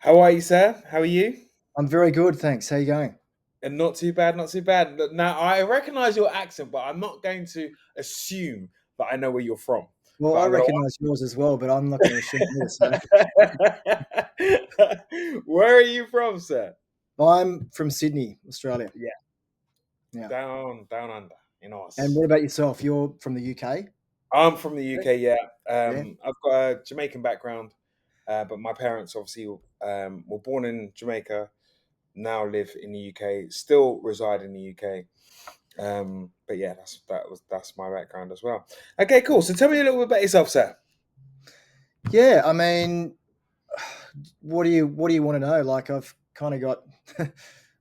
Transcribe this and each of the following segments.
How are you, sir? How are you? I'm very good, thanks. How you going? And not too bad, not too bad. Now, I recognize your accent, but I'm not going to assume that I know where you're from. Well, But I I'm going recognise yours as well, but I'm not going to assume this. So. to. Where are you from, sir? I'm from Sydney, Australia. Yeah, Yeah. down under, in And Oz. what about yourself? You're from the UK? I'm from the UK, yeah. Yeah. I've got a Jamaican background, but my parents obviously were born in Jamaica, now live in the UK, still reside in the UK. But yeah, that's my background as well. Okay, cool. So tell me a little bit about yourself, sir. Yeah. I mean, what do you want to know? Like, I've kind of got,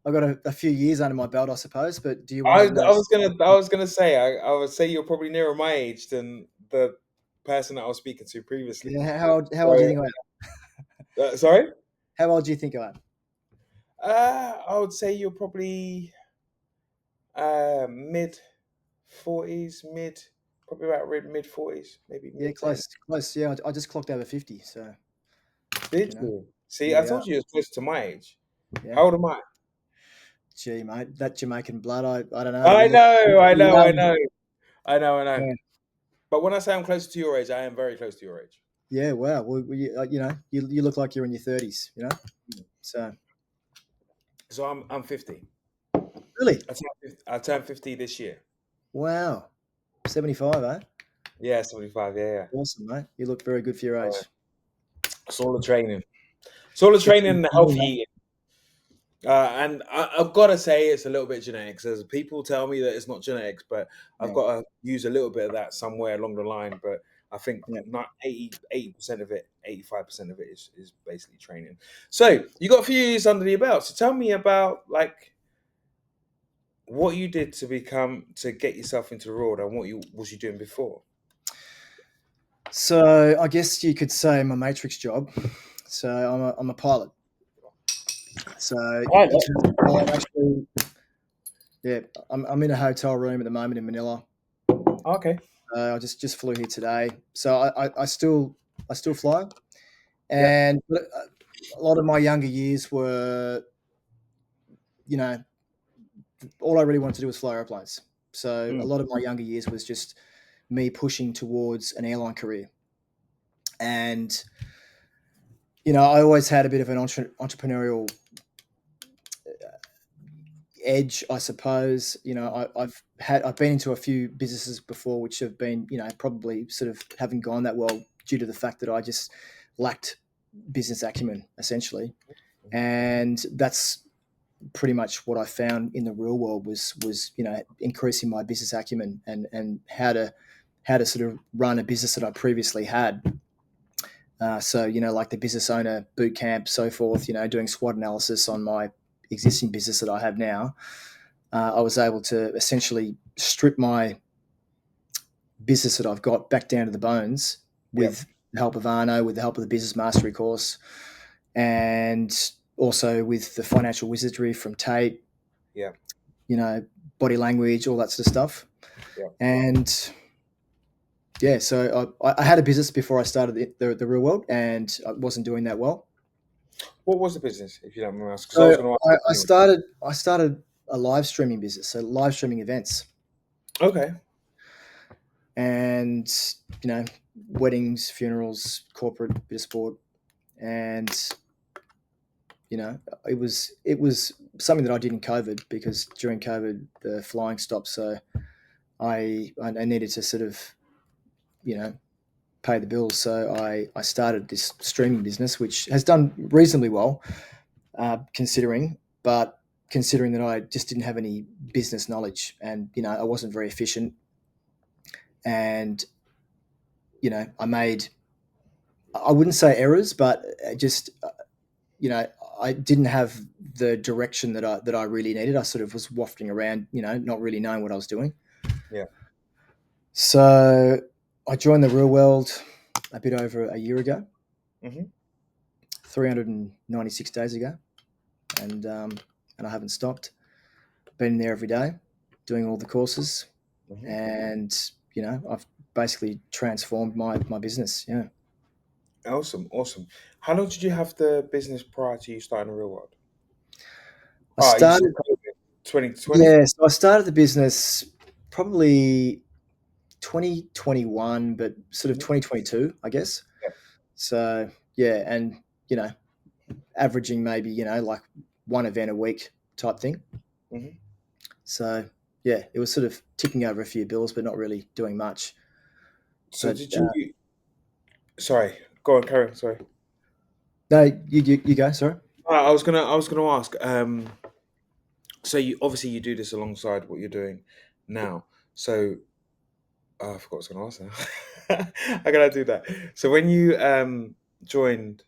I've got a few years under my belt, I suppose. But do you want I, to I know? was gonna I was gonna say I would say you're probably nearer my age than the person that I was speaking to previously. Yeah. How old do you So, think I am? sorry, How old do you think I am? I would say you're probably mid 40s, probably about mid 40s, maybe Yeah, mid 10. close, close. Yeah, I just clocked over 50. So Did you know, you? See, I yeah, told you it's close to my age. yeah. How old am I? Gee, mate, that Jamaican blood. I don't know. I know, I know, I know, I know. Yeah. But when I say I'm closer to your age, I am very close to your age. Yeah, wow. Well, you look like you're in your 30s, So, So I'm 50. really? I turned 50 this year. Wow. 75, eh? Yeah, 75. Yeah, yeah. Awesome, mate. You look very good for your So, age. it's all the training. It's all the Yeah, training and the you healthy know, eating. And I've got to say it's a little bit genetics. As people tell me that it's not genetics, but I've yeah, got to use a little bit of that somewhere along the line. But I think yeah. not 80% of it, 85% of it is basically training. So you got a few years under your belt. So tell me about like what you did to get yourself into the road and what you was you doing before. So, I guess you could say my matrix job. So, I'm a pilot. So, Pilot. in terms of pilot, actually, yeah, I'm in a hotel room at the moment in Manila. Okay. I just flew here today. So, I still fly, Yeah. and a lot of my younger years were, you know, all I really wanted to do was fly airplanes. So a Mm. lot of my younger years was just me pushing towards an airline career. And, I always had a bit of an entrepreneurial edge, I suppose. I've been into a few businesses before, which have been, probably sort of haven't gone that well due to the fact that I just lacked business acumen, essentially. And that's pretty much what I found in the real world was increasing my business acumen and how to sort of run a business that I previously had. So like the business owner boot camp, so forth. Doing SWOT analysis on my existing business that I have now. I was able to essentially strip my business that I've got back down to the bones Yeah. with the help of Arno, with the help of the business mastery course, and also with the financial wizardry from Tate, Yeah. you know, body language, all that sort of stuff. Yeah. And yeah, so I had a business before I started the real world, and I wasn't doing that well. What was the business, if you don't mind asking? Because I was So going to ask I, that I anyway. started I started a live streaming business, so live streaming events, Okay. and weddings, funerals, corporate, bit of sport, and you know it was something that I did in COVID because during COVID the flying stopped, so I needed to sort of you know pay the bills. So I started this streaming business, which has done reasonably well, considering, but considering that I just didn't have any business knowledge and, I wasn't very efficient. And, I made, I wouldn't say errors, but just, you know, I didn't have the direction that I really needed. I sort of was wafting around, not really knowing what I was doing. Yeah. So I joined the real world a bit over a year ago, Hmm. 396 days ago, and I haven't stopped. Been there every day, doing all the courses, Hmm. and I've basically transformed my business. Yeah, Awesome. Awesome. How long did you have the business prior to you starting the real world? I Oh, you said started, 2020? yeah, so I started the business probably 2021, but sort of Mhm. 2022, I guess. Yeah. So yeah, and you know, averaging maybe like one event a week type thing. Hmm. So yeah, it was sort of ticking over a few bills, but not really doing much. So But did you? Sorry, go on, Karen. Sorry. no, you go. Sorry. I was gonna ask. So you obviously you do this alongside what you're doing now. So I forgot what I was gonna ask now. How can I do that? So when you joined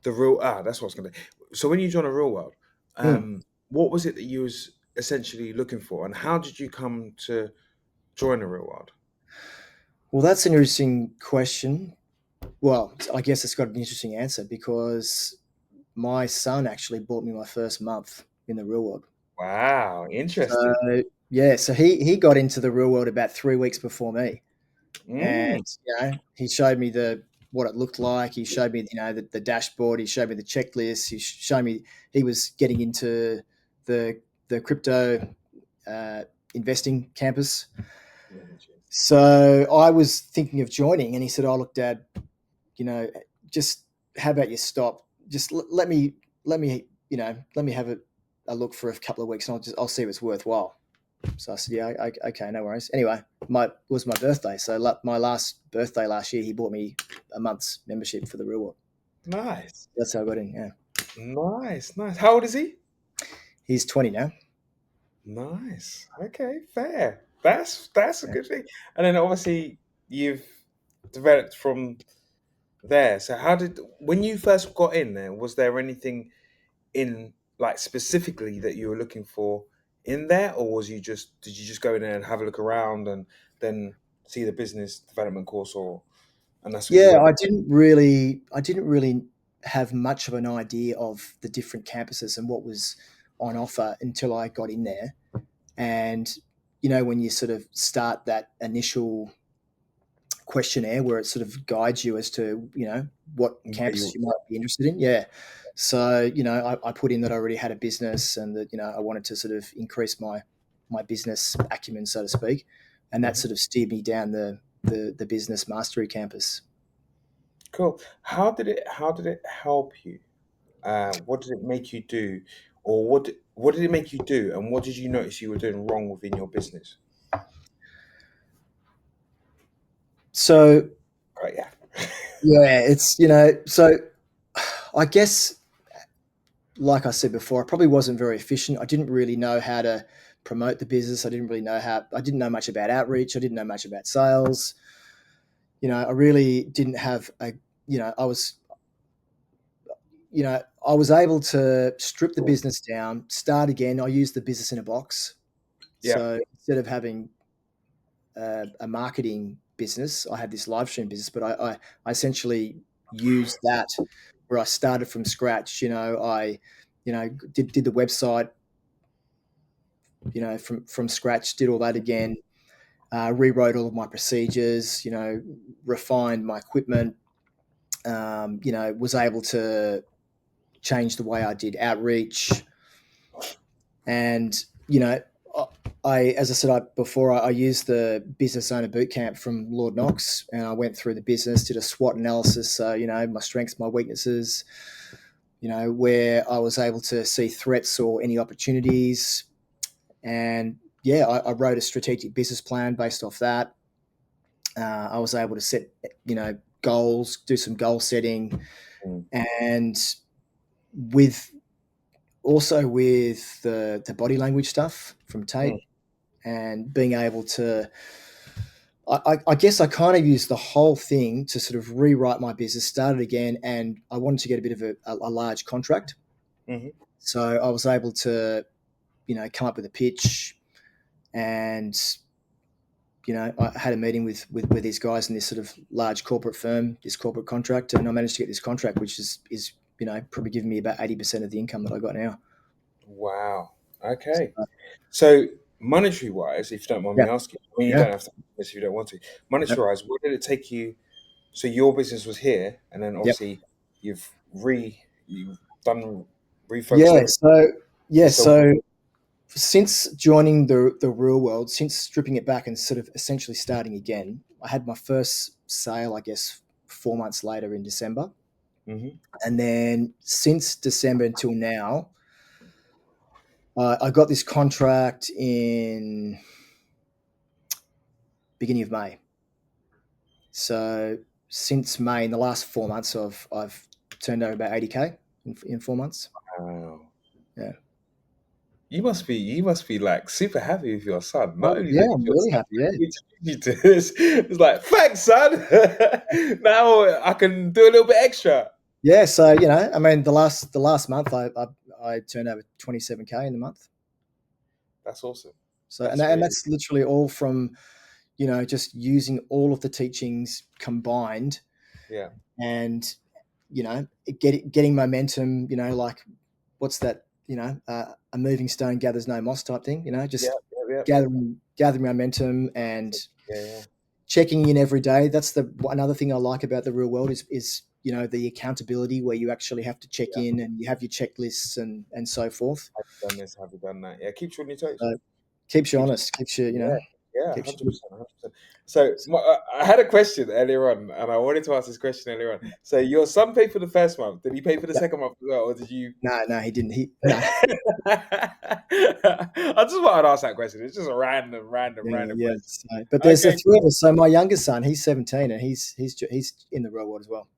the real that's what I was gonna. So when you joined the real world, Hmm. what was it that you was essentially looking for, and how did you come to join the real world? Well, that's an interesting question. Well, I guess it's got an interesting answer because my son actually bought me my first month in the real world. Wow, interesting. So yeah, so he got into the real world about 3 weeks before me, and Mm. he showed me the what it looked like. He showed me the dashboard. He showed me the checklist. He showed me he was getting into the crypto uh, investing campus. So I was thinking of joining, and he said, "Oh, look, Dad, you know, just how about you stop? Just let me have a look for a couple of weeks, and I'll see if it's worthwhile." So I said, "Yeah, okay, no worries." Anyway, it was my birthday, so my last birthday last year, he bought me a month's membership for the real world. Nice, That's how I got in. Yeah, nice, nice. How old is he? he's 20 now. Nice. Okay, fair. That's a Yeah. good thing. And then obviously you've developed from there. So how did when you first got in there, was there anything in like specifically that you were looking for in there, or was you just did you just go in there and have a look around and then see the business development course or and that's what you Yeah, went? I didn't really have much of an idea of the different campuses and what was on offer until I got in there. And when you sort of start that initial questionnaire where it sort of guides you as to what Where campus you you might be interested in. Yeah. So I put in that I already had a business and that I wanted to sort of increase my business acumen, so to speak, and that Mhm. sort of steered me down the business mastery campus. Cool. How did it help you? What did it make you do, or what did it make you do, and what did you notice you were doing wrong within your business? So Right, yeah. yeah, it's so I guess like I said before, I probably wasn't very efficient. I didn't really know how to promote the business. I didn't know much about outreach. I didn't know much about sales. I really didn't have I was, I was able to strip the business down, start again. I used the business in a box. Yeah. So instead of having a marketing business, I had this live stream business, but I essentially used that where I started from scratch. I, did the website, from scratch, did all that again, rewrote all of my procedures, refined my equipment, was able to change the way I did outreach. And, you know, as I said before, I used the business owner boot camp from Lord Knox, and I went through the business, did a SWOT analysis. So, my strengths, my weaknesses, where I was able to see threats or any opportunities. And yeah, I wrote a strategic business plan based off that. I was able to set, goals, do some goal setting, Mm, and with with the body language stuff from mm, Tate and being able to, I guess I kind of used the whole thing to sort of rewrite my business, start it again, and I wanted to get a bit of a large contract. mhm. So I was able to, come up with a pitch, and I had a meeting with these guys in this sort of large corporate firm, this corporate contract, and I managed to get this contract, which is probably giving me about 80% of the income that I got now. Wow. Okay. So, So monetary wise, if you don't mind yeah, me asking, I mean you yeah, don't have to answer this if you don't want to. yeah. Monetary wise, what did it take you? So your business was here, and then Yep. obviously you've done refocused Yeah. everything. So yeah. So So since joining the real world, since stripping it back and sort of essentially starting again, I had my first sale, I guess, 4 months later in December, hmm and then since December until now, I got this contract in beginning of May. So since May, in the last 4 months, I've turned over about 80K in 4 months. wow. Yeah. You must be like super happy with your son. Not Oh only yeah, that I'm your really son happy. Yeah. introduced you to this, it's like, thanks, son. Now I can do a little bit extra. Yeah. So I mean, the last month, I turned over 27K in the month. That's awesome. So That's and really that's literally all from just using all of the teachings combined yeah. and getting momentum. Like what's that? A moving stone gathers no moss type thing. Yeah, Just yeah, yeah. gathering momentum and Yeah, yeah. checking in every day. That's another thing I like about the real world is the accountability where you actually have to check Yeah. in and you have your checklists and so forth. Have you done this? Have you done that? Yeah, keeps you on your toes. So keeps you Keeps honest, keeps you yeah, yeah, keeps hundred you. percent, 100%. So I had a question earlier on, and I wanted to ask this question earlier on. So your son paid for the first month. Did he pay for the Yeah. second month as well, or did you? No, no, he didn't. No. I just wanted to ask that question. It's just a Yeah, random yeah. question. So, but there's the Okay, three of us. So my youngest son, he's 17, and he's in the real world as well.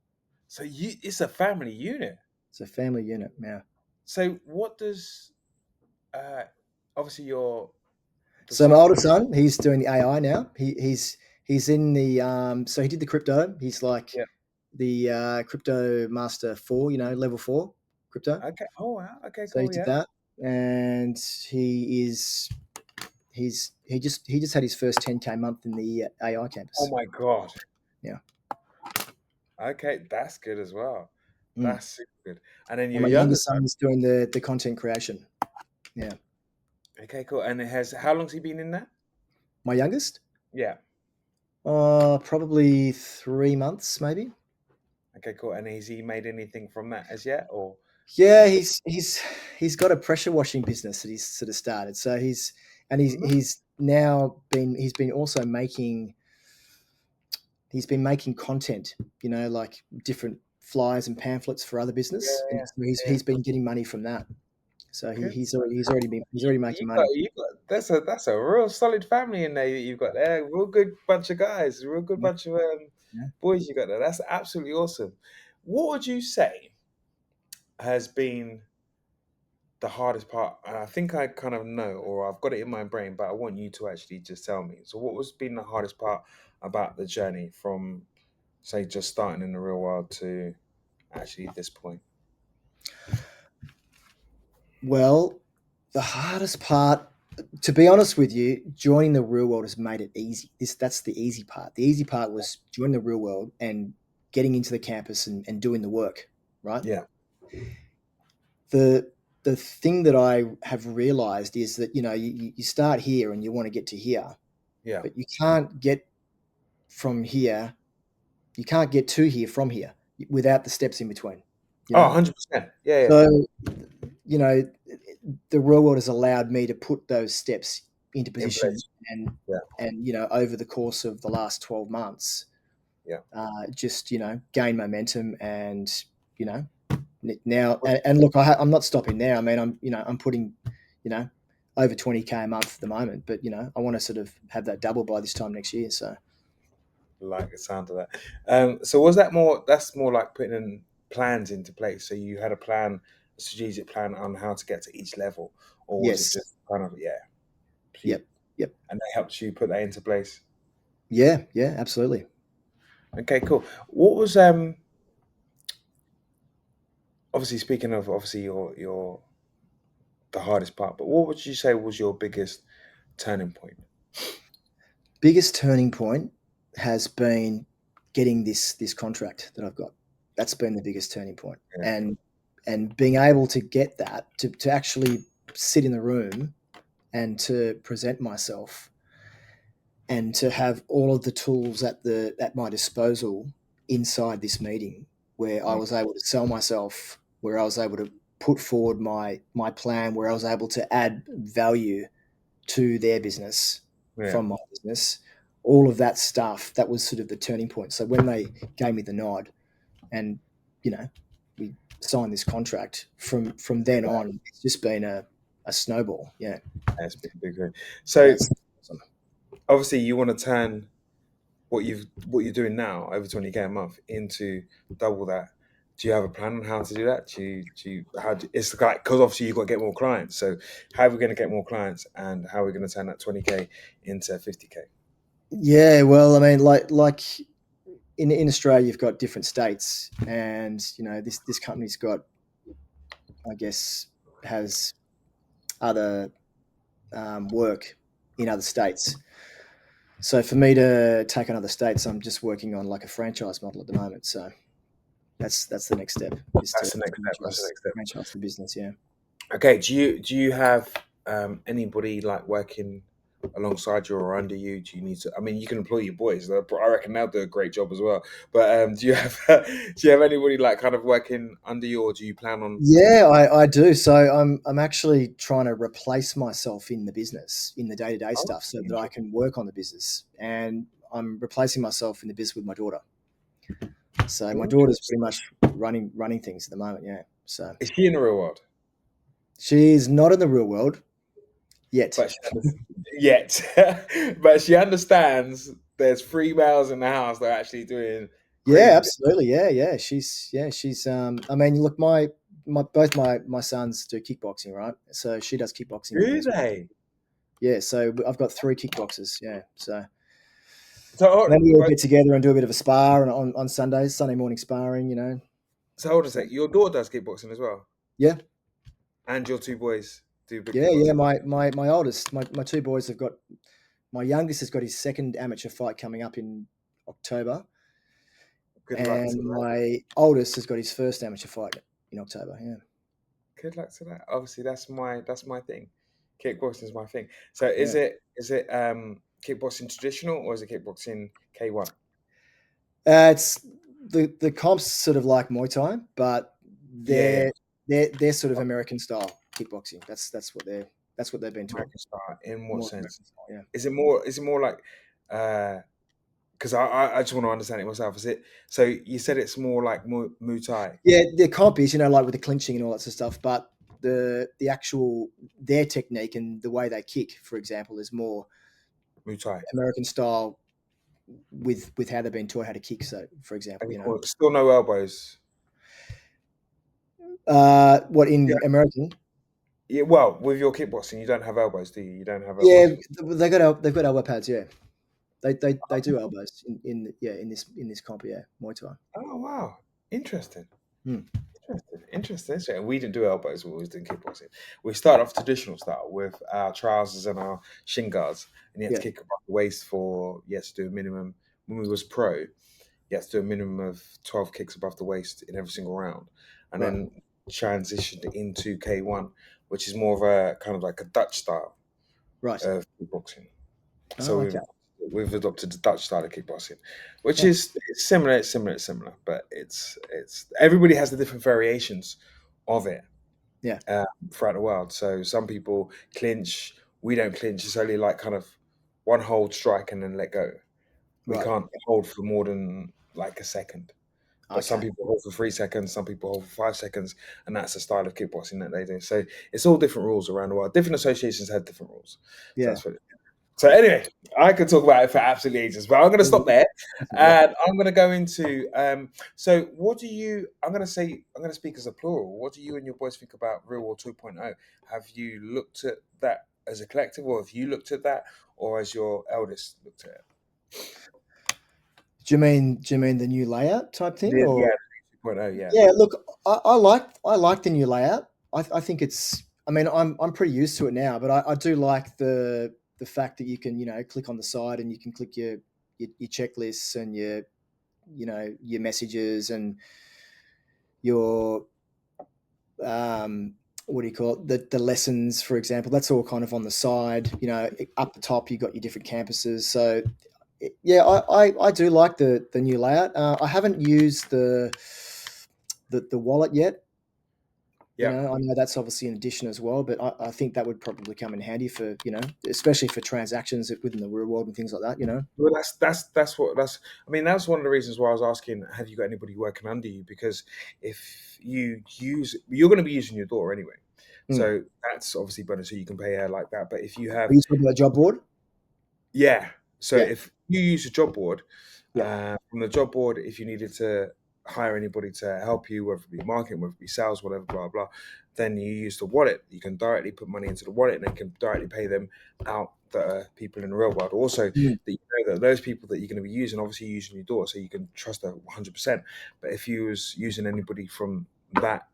so it's a family unit. It's a family unit. Yeah. So what does uh obviously your the So my son? oldest son, he's doing the AI now. He's in the so he did the crypto. He's like Yeah. the crypto master 4, level 4 crypto. Okay. Oh wow. Okay. So he Cool. did Yeah. that, and he just had his first 10K month in the AI Oh campus. my god. Yeah. Okay, that's good as well. Mm. That's super good. And then And your my younger youngest son. son is doing the content creation. Yeah. Okay, cool. And it has how long's he been in that? My youngest, Yeah. probably 3 months, maybe. Okay, cool. And has he made anything from that as yet, or Yeah, he's still? he's got a pressure washing business that he's sort of started. So No. he's been also making content, like different flyers and pamphlets for other Yeah, business, and yeah, so he's yeah. he's been getting money from that. So Good. he's already You making got, money. you got. That's a real solid family in there. You've got there, real good bunch of guys, real good Yeah, bunch of yeah. boys. You got there. That's absolutely awesome. What would you say has been the hardest part? And I think I kind of know, or I've got it in my brain, but I want you to actually just tell me. So, what was been the hardest part about the journey from, say, just starting in the real world to actually this point? Well, the hardest part, to be honest with you, joining the real world has made it easy. That's the easy part. The easy part was joining the real world and getting into the campus and doing the work, right? Yeah, The thing that I have realized is that you start here and you want to get to here, yeah. but you can't get from here. You can't get to here from here without the steps in between. You Oh, know, 100%. Yeah, yeah. so you know the real world has allowed me to put those steps into In position place. and Yeah, over the course of the last 12 months, yeah. just gain momentum and you know now and look, I'm not stopping there. I mean, I'm putting you know over 20K a month at the moment, but I want to sort of have that double by this time next year. So Like the sound of that. So was that more? That's more like putting in plans into place. So you had a plan, a strategic plan on how to get to each level, or was it yes. just kind of yeah? Yep. Yep. And they helped you put that into place. Yeah. Yeah. Absolutely. Okay, cool. What was obviously speaking of obviously your the hardest part, but what would you say was your biggest turning point? Biggest turning point has been getting this contract that I've got. That's been the biggest turning point. Yeah, And being able to get that to actually sit in the room and to present myself and to have all of the tools at my disposal inside this meeting where I Mm. was able to sell myself, where I was able to put forward my plan, where I was able to add value to their business Yeah, from my business. All of that stuff, that was sort of the turning point. So when they gave me the nod and, you know, we signed this contract, from then on, it's just been a snowball. Yeah. that's been a big thing. Yeah. So It's awesome. obviously, you want to turn what you're doing now, over 20K a month, into double that. Do you have a plan on how to do that? It's like, because obviously you've got to get more clients. So how are we going to get more clients, and how are we going to turn that 20K into 50K? Yeah. Well, I mean, like in Australia, you've got different states, and this company's got, I guess, has other work in other states. So for me to take on other states, I'm just working on like a franchise model at the moment. So that's the next step, is to That's the next step. That's the next step. franchise the business. Yeah. Okay. Do you have anybody like working alongside you or under you? Do you need to? I mean, you can employ your boys. I reckon they'll do a great job as well. But do you have do you have anybody like kind of working under you, or do you plan on? Yeah, I do. So I'm actually trying to replace myself in the business, in the day to day Oh, stuff, so that I interesting. can work on the business. And I'm replacing myself in the business with my daughter. So my daughter's pretty Interesting. much running things at the moment. Yeah. So Is she in the real world? she's not in the real world yet. But yet, but she understands there's three males in the house that are actually doing Yeah, crazy things. absolutely. She's. I mean, look, my both my sons do kickboxing, right? So she does kickboxing with me Do as well. they? Yeah. So I've got three kickboxers. Yeah. So So, then we all but get together and do a bit of a spar on Sundays, Sunday morning sparring. so hold on a So sec. Your daughter does kickboxing as well, yeah, and your two boys do big yeah. kickboxing. My oldest, my two boys have got. My youngest has got his second amateur fight coming up in October, Good luck to and that. my oldest has got his first amateur fight in October. Yeah. Good luck to that. Obviously, that's my thing. Kickboxing is my thing. So is Yeah. it kickboxing traditional, or is it kickboxing K1? It's the comps sort of like Muay Thai, but Yeah, yeah. they're sort of American style kickboxing. That's what they've been taught. American style. In what More sense? American style, yeah. Is it more like because I just want to understand it myself. Is it so? You said it's more like Muay Thai, Yeah, the comp is, like with the clinching and all that sort of stuff, but the actual their technique and the way they kick, for example, is more Muay Thai, American style with how they've been taught how to kick. So, for example, and still no elbows. what Yeah, in American? yeah. Well, with your kickboxing, you don't have elbows, do you? You don't have Yeah, elbows. they've got elbow pads. Yeah, they do elbows in this comp. Yeah, Muay Thai. Oh wow, interesting. Hmm. Interesting. And we didn't do elbows. We always did kickboxing. We started off traditional style with our trousers and our shin guards, and you had to Yeah, kick above the waist for you had to do a minimum. When we was pro, you had to do a minimum of 12 kicks above the waist in every single round, and right, then transitioned into K1, which is more of a kind of like a Dutch style right. of kickboxing. So Oh, we've okay. we've adopted the Dutch style of kickboxing, which Nice. is it's similar. It's similar, but it's everybody has the different variations of it Yeah, uh, throughout the world. So some people clinch. We don't clinch. It's only like kind of one hold, strike, and then let go. We right. can't hold for more than like a second. But some Okay. people hold for 3 seconds, some people hold for 5 seconds, and that's the style of kickboxing that they do. So it's all different rules around the world. Different associations have different rules. So Yeah. that's what. So anyway, I could talk about it for absolutely ages, but I'm going to stop there, Yeah. and I'm going to go into. So, what do you? I'm going to say. I'm going to speak as a plural. What do you and your boys think about Real War 2.0? Have you looked at that as a collective, or have you looked at that, or has your eldest looked at it? Do you mean the new layout type thing, Yeah, or? 2.0. Yeah. Yeah. Look, I like the new layout. I think it's. I mean, I'm pretty used to it now, but I do like the fact that you can click on the side and you can click your checklists and your messages and your what do you call it? The lessons, for example, that's all kind of on the side. Up the top, you've got your different campuses. So Yeah, I do like the new layout. I haven't used the wallet yet. Yeah. I know that's obviously an addition as well, but I think that would probably come in handy for, especially for transactions within the real world and things like that. Well, that's. I mean, that's one of the reasons why I was asking, have you got anybody working under you? Because if you're going to be using your daughter anyway, Hmm. so that's obviously better. So you can pay her like that. But if you Are have, you talking about job board? yeah. So Yeah, if you use a job board, yeah, from the job board, if you needed to hire anybody to help you, whether it be marketing, whether it be sales, whatever, blah blah, then you use the wallet. You can directly put money into the wallet, and then can directly pay them out that are people in the real world. Also, that mm, you know that those people that you're going to be using, obviously you're using your daughter, so you can trust her 100%. But if you was using anybody from that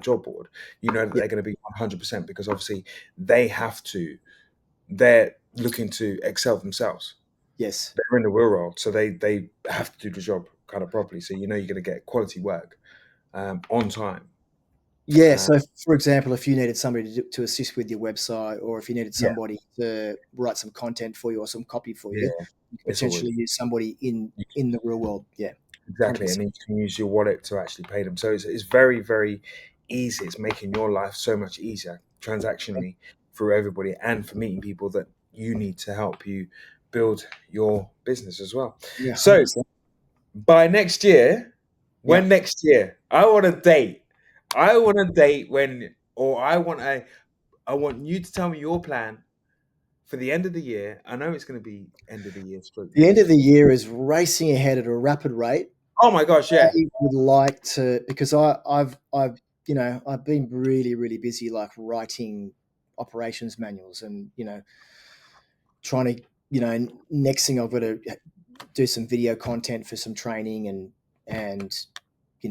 job board, you know that yeah, they're going to be 100% because obviously they have to. They're looking to excel themselves. yes. They're in the real world, so they have to do the job kind of properly. So you know you're going to get quality work on time. Yeah, Uh, so for example, if you needed somebody to assist with your website, or if you needed yeah, somebody to write some content for you or some copy for you, yeah, you could it's always potentially use somebody in the real world. Yeah, exactly, and 100%. then you can use your wallet to actually pay them. So it's very very easy. It's making your life so much easier transactionally for everybody, and for meeting people that you need to help you build your business as well. Yeah, So 100%. by next year, Yeah. when next year, I want a date. I want a date when, or I want you to tell me your plan for the end of the year. I know it's going to be end of the year, stroke The end of next. the year is racing ahead at a rapid rate. Oh my gosh, I yeah, would like to, because I've been really really busy, like writing operations manuals, and trying to, next thing I've got to do some video content for some training, and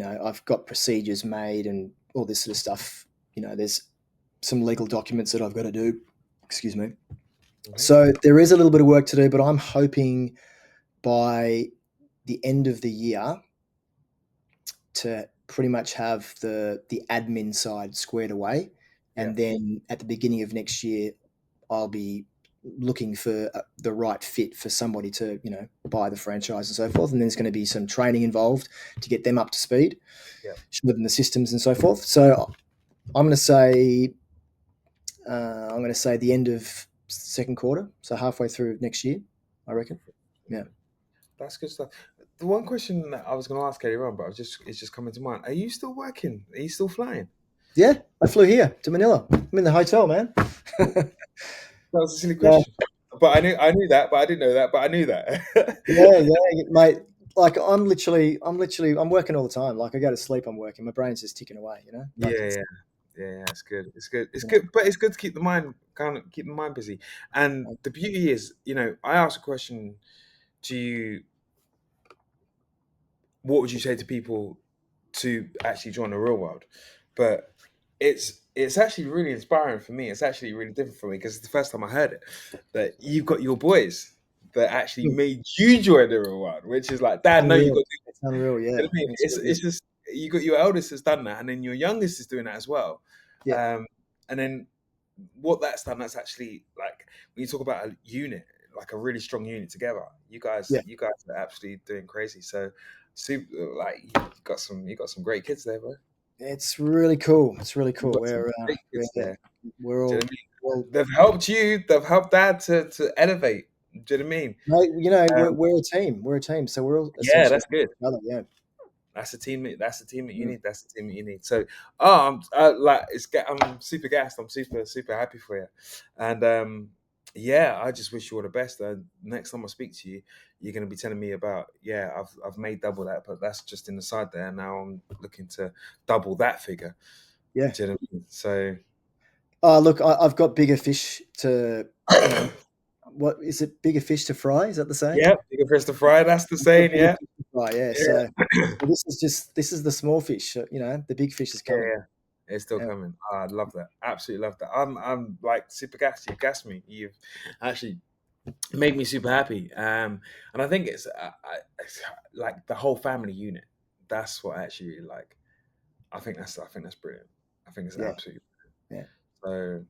I've got procedures made and all this sort of stuff. There's some legal documents that I've got to do. Excuse me. amazing. So there is a little bit of work to do, but I'm hoping by the end of the year to pretty much have the admin side squared away, Yeah, and then at the beginning of next year, I'll be looking for the right fit for somebody to buy the franchise and so forth. And there's going to be some training involved to get them up to speed, yeah. show them the systems and so forth. So I'm going to say the end of second quarter, so halfway through next year, I reckon. Yeah, That's good stuff. The one question that I was going to ask earlier on, but it's just coming to mind. Are you still working? Are you still flying? yeah. I flew here to Manila. I'm in the hotel, man. That was a silly Yeah, question, but I knew that, but I didn't know that, but I knew that. yeah, mate. Like I'm working all the time. Like I go to sleep, I'm working. My brain's just ticking away. Yeah, Like yeah, yeah. It's good. It's good. It's you good, but it's good to keep the mind busy. And the beauty is, I asked a question to you. What would you say to people to actually join the real world? But it's actually really inspiring for me. It's actually really different for me because it's the first time I heard it. That you've got your boys that actually know, made you join the real world, which is like, Dad, no, you unreal. got to do It's unreal. you know Yeah, what I mean? it's It's really good. it's just you got your eldest has done that, and then your youngest is doing that as well. Yeah, Um, and then what that's done, that's actually like when you talk about a unit, like a really strong unit together. yeah. You guys are absolutely doing crazy. So, super, like you got some great kids there, bro. It's really cool. It's really You've cool. got some great kids Yeah, there. we're Do you all, know what I well, mean? They've helped you. They've helped Dad to elevate. Do you know what I mean? mate. Um, We're a team. We're a team. So we're all yeah, essentially that's good. together. Yeah. That's the team. That's the team that you Mm. need. That's the team that you need. So, like I'm super gassed. I'm super happy for you, and yeah, I just wish you all the best. Next time I speak to you, you're going to be telling me about I've made double that, but that's just in the side there. Now I'm looking to double that figure. Yeah. Do you know what I mean? So, Oh, look, I've got bigger fish to, you know, what is it? Bigger fish to fry? Is that the saying? yeah, bigger fish to fry. That's the I've got saying. bigger Yeah, fish to fry. Yeah. So, yeah. this is the small fish. The big fish is Yeah, coming. yeah. It's still Yeah. coming. I love that. Absolutely love that. I'm like super gassed. You've gassed me. You've actually made me super happy. And I think it's like the whole family unit. That's what I actually really like. I think that's brilliant. I think it's Yeah. absolutely Yeah. brilliant.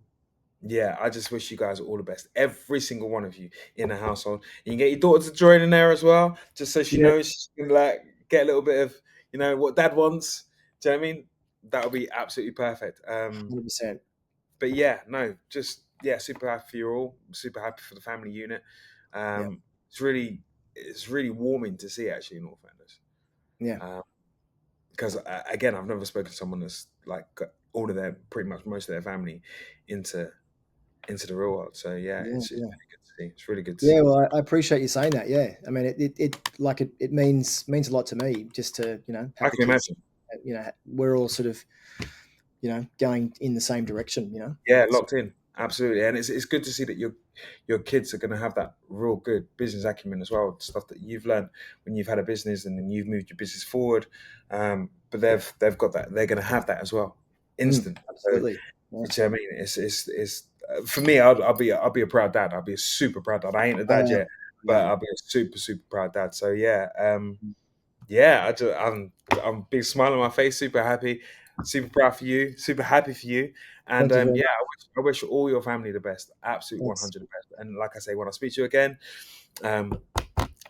Yeah, I just wish you guys all the best, every single one of you in the household. You can get your daughter to join in there as well, just so she Yeah, knows she can like get a little bit of what dad wants. Do you know what I mean? That would be absolutely perfect. 100%. But yeah, no, just yeah, super happy for you all. Super happy for the family unit. Yeah, Um, it's really warming to see actually in all fairness. yeah, Because again, I've never spoken to someone that's like got all of their pretty much most of their family into the real world. So yeah, yeah, it's yeah. really good to see. It's really good to Yeah, see. well, I appreciate you saying that. Yeah, I mean, it means a lot to me just to I have the can kids. imagine. We're all sort of going in the same direction. Yeah, So, locked in. Absolutely. And it's good to see that your kids are going to have that real good business acumen as well, stuff that you've learned when you've had a business and then you've moved your business forward. But they've got that. They're going to have that as well, instant. So, absolutely. Yeah. which I mean, it's for me. I'll be a proud dad. I'll be a super proud dad. I ain't a dad Oh, yet, but yeah. I'll be a super super proud dad. So yeah, yeah. I'm big smile on my face, super happy, super proud for you, super happy for you, and Thank you very yeah, much. I wish all your family the best, absolute Thanks. 100 the best. And like I say, when I speak to you again, um,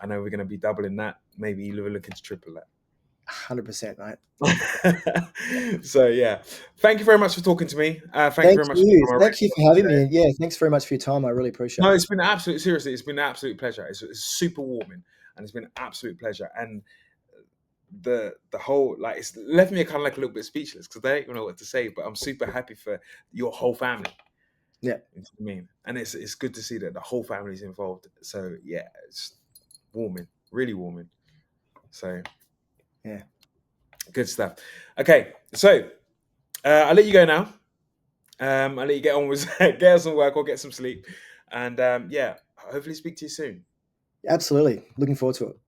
I know we're going to be doubling that, maybe we're looking to triple that. 100%, mate. So yeah, thank you very much for talking to me. Thank you Thank very much for you. being on my Thank you for having me. And yeah, thanks very much for your time. I really appreciate No, it. it's been absolute. Seriously, it's been an absolute pleasure. It's super warming, and it's been an absolute pleasure. And the whole like it's left me kind of like a little bit speechless because I don't even know what to say. But I'm super happy for your whole family. Yeah, You know what I mean? And it's good to see that the whole family's involved. So yeah, it's warming, really warming. So yeah. good stuff. Okay, so I'll let you go now. I'll let you get on with get some work or get some sleep, and yeah, hopefully speak to you soon. Absolutely. Looking forward to it.